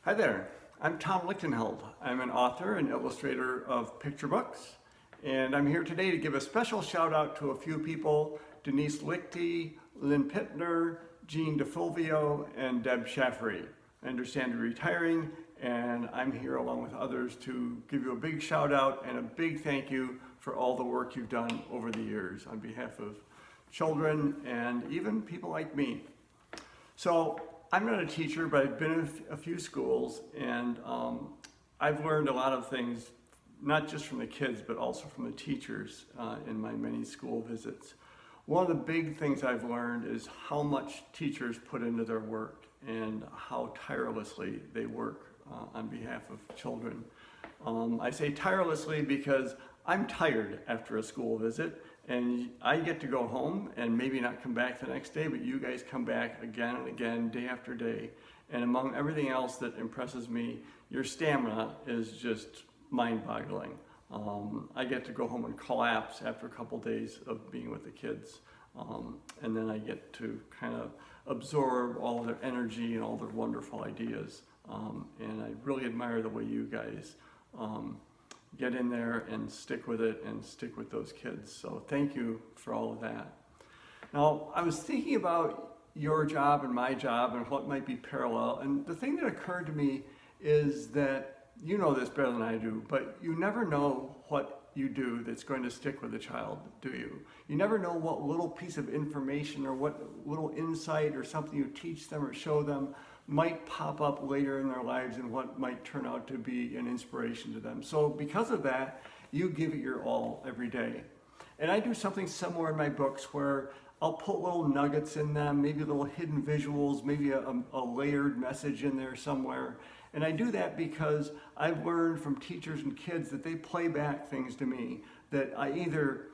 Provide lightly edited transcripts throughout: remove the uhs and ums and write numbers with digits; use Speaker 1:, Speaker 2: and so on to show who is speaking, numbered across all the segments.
Speaker 1: Hi there, I'm Tom Lichtenheld. I'm an author and illustrator of picture books, and I'm here today to give a special shout out to a few people: Denise Lichty, Lynn Pittner, Jean DeFulvio, and Deb Schaffery. I understand you're retiring, and I'm here along with others to give you a big shout out and a big thank you for all the work you've done over the years on behalf of children and even people like me. So I'm not a teacher, but I've been in a few schools, and I've learned a lot of things, not just from the kids, but also from the teachers in my many school visits. One of the big things I've learned is how much teachers put into their work and how tirelessly they work on behalf of children. I say tirelessly because I'm tired after a school visit, and I get to go home and maybe not come back the next day, but you guys come back again and again, day after day. And among everything else that impresses me, your stamina is just mind-boggling. I get to go home and collapse after a couple days of being with the kids. And then I get to kind of absorb all their energy and all their wonderful ideas. And I really admire the way you guys get in there and stick with it and stick with those kids. So thank you for all of that. Now, I was thinking about your job and my job and what might be parallel, and the thing that occurred to me is that you know this better than I do, but you never know what you do that's going to stick with a child, do you? You never know what little piece of information or what little insight or something you teach them or show them might pop up later in their lives and what might turn out to be an inspiration to them. So because of that, you give it your all every day. And I do something similar in my books where I'll put little nuggets in them, maybe little hidden visuals, maybe a layered message in there somewhere. And I do that because I've learned from teachers and kids that they play back things to me that I either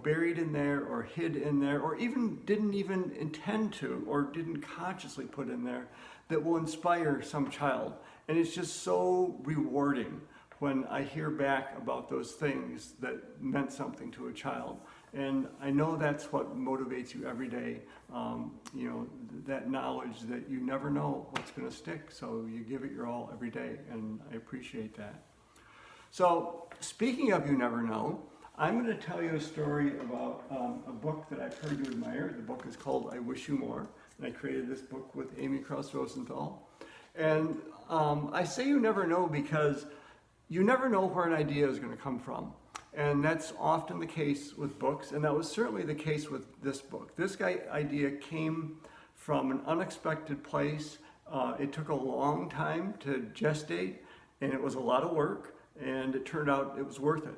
Speaker 1: buried in there or hid in there, or even didn't even intend to, or didn't consciously put in there, that will inspire some child. And it's just so rewarding when I hear back about those things that meant something to a child. And I know that's what motivates you every day, that knowledge that you never know what's going to stick, so you give it your all every day, and I appreciate that. So speaking of you never know, I'm going to tell you a story about a book that I've heard you admire. The book is called I Wish You More, and I created this book with Amy Cross Rosenthal. And I say you never know because you never know where an idea is going to come from. And that's often the case with books, and that was certainly the case with this book. This idea came from an unexpected place. It took a long time to gestate, and it was a lot of work, and it turned out it was worth it.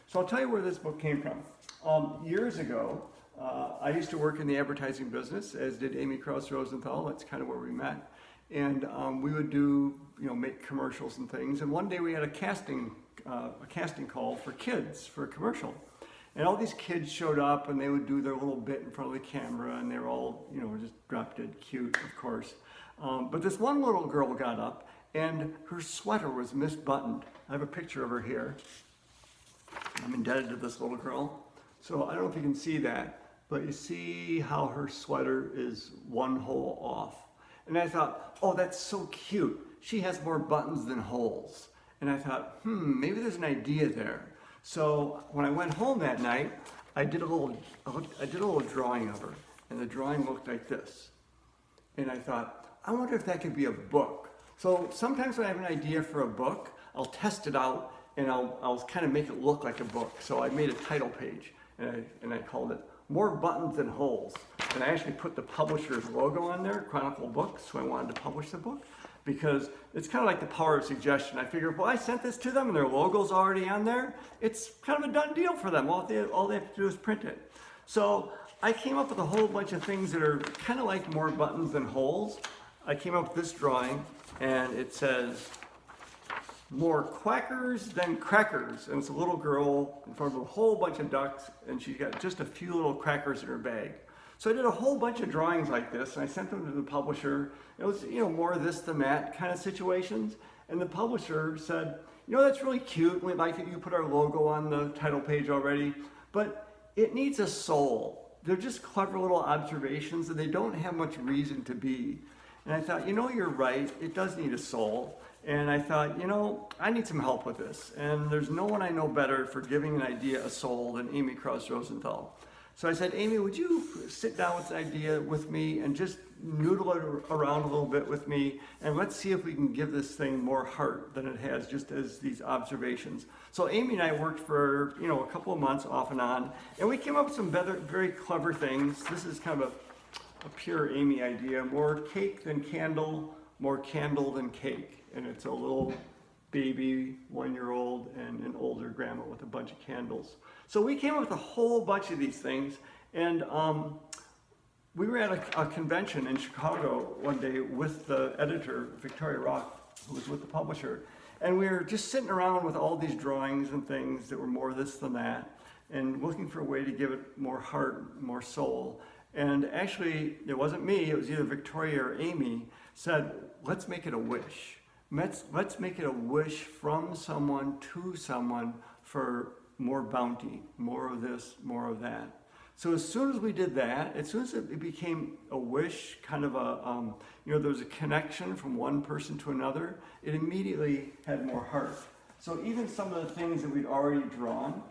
Speaker 1: So I'll tell you where this book came from. Years ago, I used to work in the advertising business, as did Amy Krauss Rosenthal. That's kind of where we met. And we would make commercials and things. And one day we had a casting call for kids for a commercial. And all these kids showed up, and they would do their little bit in front of the camera, and they were all, just drop dead cute, of course. But this one little girl got up, and her sweater was misbuttoned. I have a picture of her here. I'm indebted to this little girl. So I don't know if you can see that, but you see how her sweater is one hole off. And I thought, oh, that's so cute. She has more buttons than holes. And I thought, maybe there's an idea there. So when I went home that night, I did a little drawing of her, and the drawing looked like this. And I thought, I wonder if that could be a book. So sometimes when I have an idea for a book, I'll test it out, and I'll kind of make it look like a book. So I made a title page, and I called it More Buttons Than Holes. And I actually put the publisher's logo on there, Chronicle Books, so I wanted to publish the book, because it's kind of like the power of suggestion. I figured, well, I sent this to them, and their logo's already on there. It's kind of a done deal for them. All they have to do is print it. So I came up with a whole bunch of things that are kind of like more buttons than holes. I came up with this drawing, and it says, more quackers than crackers. And it's a little girl in front of a whole bunch of ducks, and she's got just a few little crackers in her bag. So I did a whole bunch of drawings like this, and I sent them to the publisher. It was, more this than that kind of situations. And the publisher said, that's really cute. We like that you put our logo on the title page already, but it needs a soul. They're just clever little observations, and they don't have much reason to be. And I thought, you know, you're right, it does need a soul. And I thought, you know, I need some help with this. And there's no one I know better for giving an idea a soul than Amy Krause Rosenthal. So I said, Amy, would you sit down with the idea with me and just noodle it around a little bit with me, and let's see if we can give this thing more heart than it has just as these observations. So Amy and I worked for, you know, a couple of months off and on, and we came up with some very clever things. This is kind of a pure Amy idea: more cake than candle, more candle than cake. And it's a little baby, 1-year-old, and an older grandma with a bunch of candles. So we came up with a whole bunch of these things, and we were at a convention in Chicago one day with the editor, Victoria Roth, who was with the publisher, and we were just sitting around with all these drawings and things that were more this than that, and looking for a way to give it more heart, more soul. And actually, it wasn't me, it was either Victoria or Amy, said, let's make it a wish. Let's make it a wish from someone to someone for more bounty, more of this, more of that. So as soon as we did that, as soon as it became a wish, kind of a, you know, there was a connection from one person to another, it immediately had more heart. So even some of the things that we'd already drawn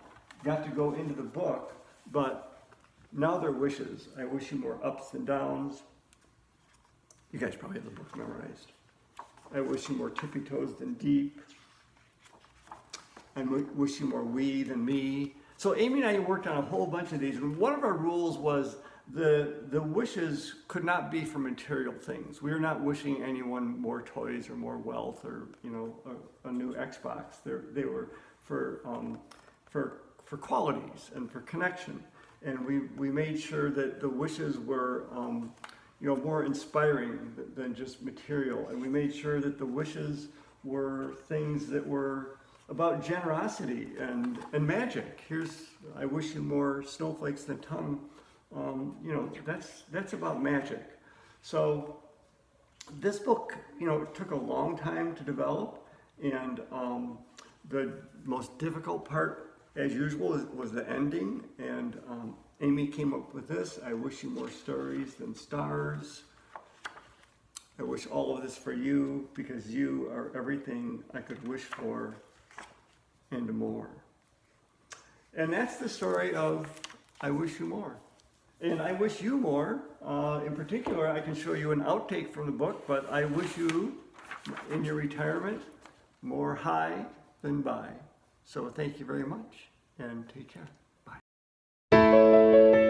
Speaker 1: got to go into the book, but now they're wishes. I wish you more ups than downs. You guys probably have the book memorized. I wish you more tippy toes than deep. I wish you more we than me. So Amy and I worked on a whole bunch of these, and one of our rules was the wishes could not be for material things. We were not wishing anyone more toys or more wealth or, you know, a new Xbox. They were for qualities and for connection. And we made sure that the wishes were you know, more inspiring than just material. And we made sure that the wishes were things that were about generosity and magic. Here's, I wish you more snowflakes than tongue. You know, that's about magic. So this book, you know, took a long time to develop, and the most difficult part, as usual, was the ending. And Amy came up with this: I wish you more stories than stars. I wish all of this for you, because you are everything I could wish for and more. And that's the story of I Wish You More. And I wish you more. In particular, I can show you an outtake from the book, but I wish you, in your retirement, more high than by. So thank you very much, and take care. Bye.